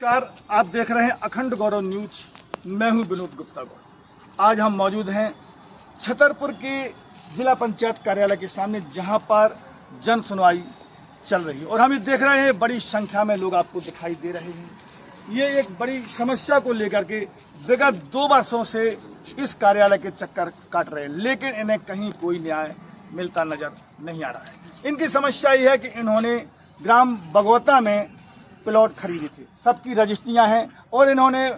नमस्कार, आप देख रहे हैं अखंड गौरव न्यूज। मैं हूं विनोद गुप्ता गौड़। आज हम मौजूद हैं छतरपुर के जिला पंचायत कार्यालय के सामने, जहां पर जन सुनवाई चल रही है और हम ये देख रहे हैं बड़ी संख्या में लोग आपको दिखाई दे रहे हैं। ये एक बड़ी समस्या को लेकर के विगत 2 वर्षों से इस कार्यालय के चक्कर काट रहे हैं, लेकिन इन्हें कहीं कोई न्याय मिलता नजर नहीं आ रहा है। इनकी समस्या ये है कि इन्होंने ग्राम बगोता में प्लॉट खरीदे थे, सबकी रजिस्ट्रियां हैं और इन्होंने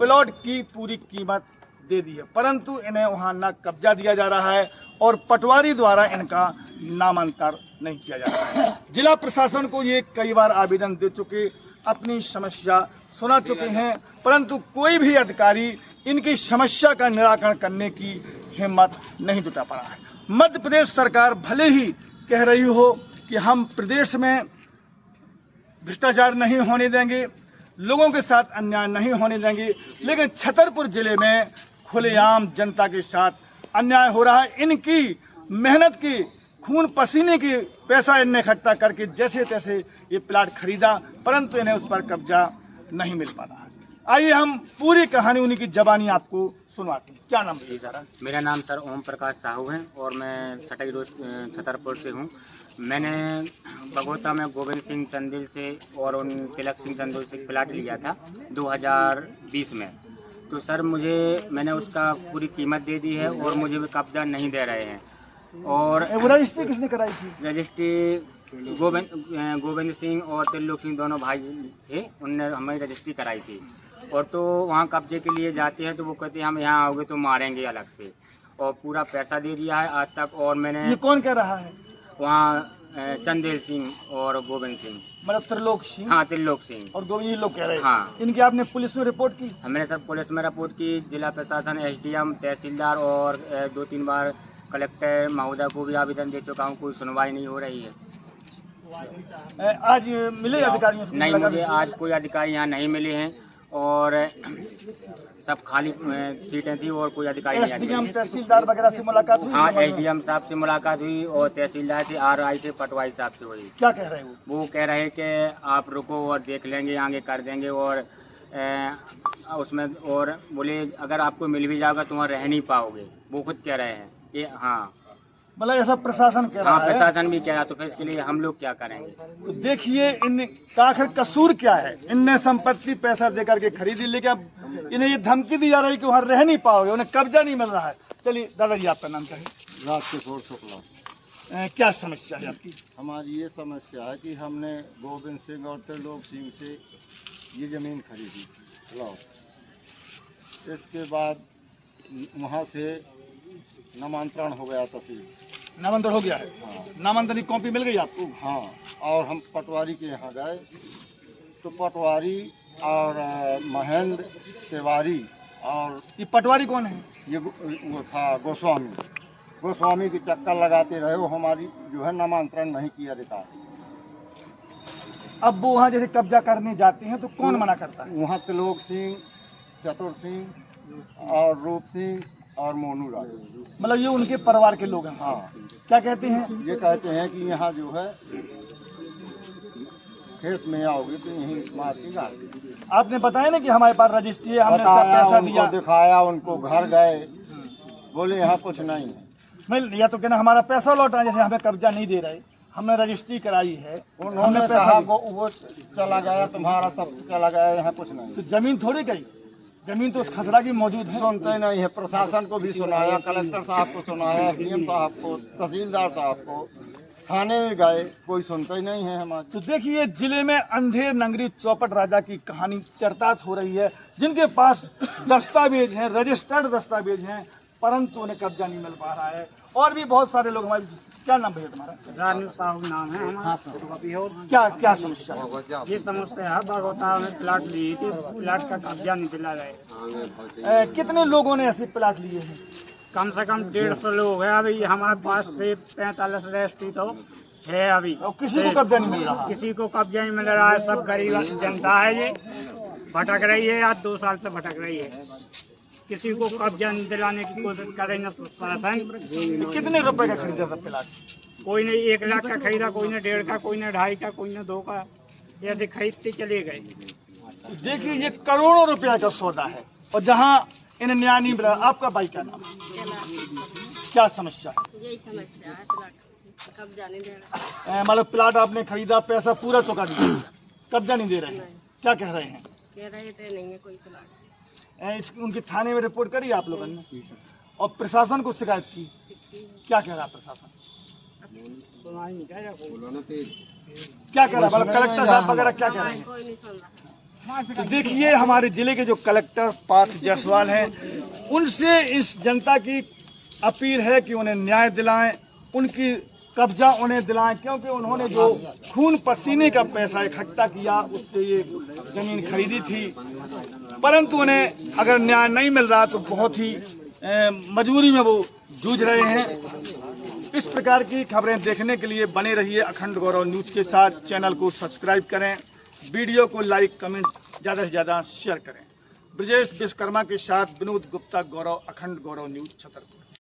प्लॉट की पूरी कीमत दे दी है, परंतु इन्हें वहां न कब्जा दिया जा रहा है और पटवारी द्वारा इनका नामांतरण नहीं किया जा रहा है। जिला प्रशासन को ये कई बार आवेदन दे चुके, अपनी समस्या सुना चुके हैं, परंतु कोई भी अधिकारी इनकी समस्या का निराकरण करने की हिम्मत नहीं जुटा पा रहा है। मध्य प्रदेश सरकार भले ही कह रही हो कि हम प्रदेश में भ्रष्टाचार नहीं होने देंगे, लोगों के साथ अन्याय नहीं होने देंगे, लेकिन छतरपुर जिले में खुलेआम जनता के साथ अन्याय हो रहा है। इनकी मेहनत की, खून पसीने की पैसा इन्हें इकट्ठा करके जैसे तैसे ये प्लाट खरीदा, परंतु इन्हें उस पर कब्जा नहीं मिल पा रहा है। आइए हम पूरी कहानी उन्हीं की जबानी आपको सुनवाते हैं। क्या नाम है सर? मेरा नाम सर ओम प्रकाश साहू है और मैं सटाई रोड छतरपुर से हूँ। मैंने बगोता में गोविंद सिंह चंदेल से और उन तिलक सिंह चंदेल से प्लाट लिया था 2020 में। तो सर मैंने उसका पूरी कीमत दे दी है और मुझे भी कब्जा नहीं दे रहे हैं। और रजिस्ट्री किसने कराई थी? रजिस्ट्री गोविंद सिंह और तिलक सिंह दोनों भाई थे, उनने हमारी रजिस्ट्री कराई थी। और तो वहाँ कब्जे के लिए जाते हैं तो वो कहते हैं हम यहाँ आओगे तो मारेंगे अलग से, और पूरा पैसा दे दिया है आज तक। और मैंने ये कौन कह रहा है? वहाँ चंदेल सिंह और गोविंद सिंह, मतलब त्रिलोक सिंह। हाँ, त्रिलोक सिंह और गोविंद, ये लोग कह रहे हैं। हाँ। इनकी आपने पुलिस में रिपोर्ट की? हमने सर पुलिस में रिपोर्ट की, जिला प्रशासन, SDM, तहसीलदार और 2-3 बार कलेक्टर महोदय को भी आवेदन दे चुका हूँ, कोई सुनवाई नहीं हो रही है। आज मिले अधिकारियों से? नहीं, मुझे आज कोई अधिकारी यहाँ नहीं मिले हैं और सब खाली सीटें थी और कोई अधिकारी नहीं SDM, तहसीलदार वगैरह से मुलाकात हुई? हाँ, SDM साहब से मुलाकात हुई और तहसीलदार से, RI से, पटवारी साहब से हुई। क्या कह रहे हैं वो कह रहे हैं कि आप रुको और देख लेंगे, आगे कर देंगे। और उसमें और बोले अगर आपको मिल भी जाएगा तो वहाँ रह नहीं पाओगे, वो खुद कह रहे हैं कि हाँ, मतलब ऐसा प्रशासन कह रहा हाँ, है? प्रशासन भी कह रहा, तो फिर इसके लिए हम लोग क्या करेंगे? तो देखिए इनका आखिर कसूर क्या है। इनने संपत्ति पैसा देकर के खरीदी, लेकिन अब इन्हें ये धमकी दी जा रही है कि वहाँ रह नहीं पाओगे, उन्हें कब्जा नहीं मिल रहा है। चलिए दादाजी, आपका नाम क्या है? राजकिशोर शुक्ला। क्या समस्या है आपकी? हमारी ये समस्या है कि हमने गोविंद सिंह और त्रिलोक सिंह से ये ज़मीन खरीदी प्लॉट। इसके बाद वहाँ से नामांतरण हो गया तहसील। नामांतरण हो गया है? हाँ। नामांतरण की कॉपी मिल गई आपको? हाँ, और हम पटवारी के यहाँ गए तो पटवारी और महेंद्र तिवारी और ये पटवारी कौन है? ये वो था गोस्वामी के चक्कर लगाते रहे, वो हमारी जो है नामांतरण नहीं किया देता। अब वो वहाँ जैसे कब्जा करने जाते हैं तो कौन मना करता है? वहाँ त्रिलोक सिंह, चतुर सिंह और रूप सिंह और मोनू राज, मतलब ये उनके परिवार के लोग हैं? हाँ। क्या कहते हैं? ये कहते हैं कि यहाँ जो है खेत में आओगे तो यहीं मारेगा। आपने बताया ना कि हमारे पास रजिस्ट्री है, हमने इसका बताया, पैसा उनको दिया, दिखाया, उनको घर गए, बोले यहाँ कुछ नहीं है। मैं या तो कहना हमारा पैसा लौटा, जैसे हमें कब्जा नहीं दे रहे, हमने रजिस्ट्री कराई है, उन्होंने कहा वो चला गया, तुम्हारा सब चला गया, यहाँ कुछ नहीं। तो जमीन थोड़ी गई, जमीन तो उस खसरा की मौजूद है। सुनते नहीं है। प्रशासन को भी सुनाया, कलेक्टर साहब को सुनाया, SDM साहब को, तहसीलदार साहब को, थाने में गए, कोई सुनता ही नहीं है हमारे। तो देखिए जिले में अंधेर नंगरी चौपट राजा की कहानी चर्चात हो रही है, जिनके पास दस्तावेज हैं, रजिस्टर्ड दस्तावेज हैं, परंतु उन्हें कब्जा नहीं मिल पा रहा है। और भी बहुत सारे लोग हमारे। क्या नाम भैया तुम्हारा? रानू साहू नाम है हमारा। क्या क्या समस्या है? ये समस्या है, बगोता में प्लाट ली थी, प्लाट का कब्जा नहीं दिला रहे। कितने लोगों ने ऐसे प्लाट लिए हैं? कम से कम 150 लोग हैं। अभी हमारे पास से 45 रजिस्ट्री तो है अभी, और किसी को कब्जा नहीं मिल रहा? किसी को कब्जा नहीं मिल रहा है। सब गरीब जनता है, ये भटक रही है, आज 2 साल से भटक रही है। किसी को कब्जा नहीं दिलाने की कोशिश करे न प्रशासन। कितने रुपए का खरीदा था प्लाट? कोई ने 1 लाख का खरीदा, कोई ने 1.5 का, कोई ने 2.5 का, कोई ने 2 का, ऐसे खरीदते चले गए। देखिए ये करोड़ों रुपया का सौदा है और जहां इन्हें न्याय नहीं मिला। आपका भाई क्या नाम है? क्या समस्या है? यही समस्या है, प्लाट कब्जा नहीं दे रहा। मतलब प्लाट आपने खरीदा, पैसा पूरा चुका दिया, कब्जा नहीं दे रहे हैं, क्या कह रहे हैं? कह रहे थे नहीं है कोई प्लाट। उनके थाने में रिपोर्ट करी आप लोगों ने और प्रशासन को शिकायत की, क्या कह रहा प्रशासन? क्या कह रहा मतलब कलेक्टर साहब वगैरह क्या कह रहे हैं? कोई नहीं सुन रहा। तो देखिए हमारे जिले के जो कलेक्टर पार्थ जायसवाल हैं, उनसे इस जनता की अपील है कि उन्हें न्याय दिलाएं, उनकी कब्जा उन्हें दिलाएं, क्योंकि उन्होंने जो खून पसीने का पैसा इकट्ठा किया उससे ये जमीन खरीदी थी, परंतु उन्हें अगर न्याय नहीं मिल रहा तो बहुत ही मजबूरी में वो जूझ रहे हैं। इस प्रकार की खबरें देखने के लिए बने रहिए अखंड गौरव न्यूज के साथ। चैनल को सब्सक्राइब करें, वीडियो को लाइक कमेंट ज़्यादा से ज़्यादा शेयर करें। ब्रजेश विश्वकर्मा के साथ विनोद गुप्ता, गौरव, अखंड गौरव न्यूज, छतरपुर।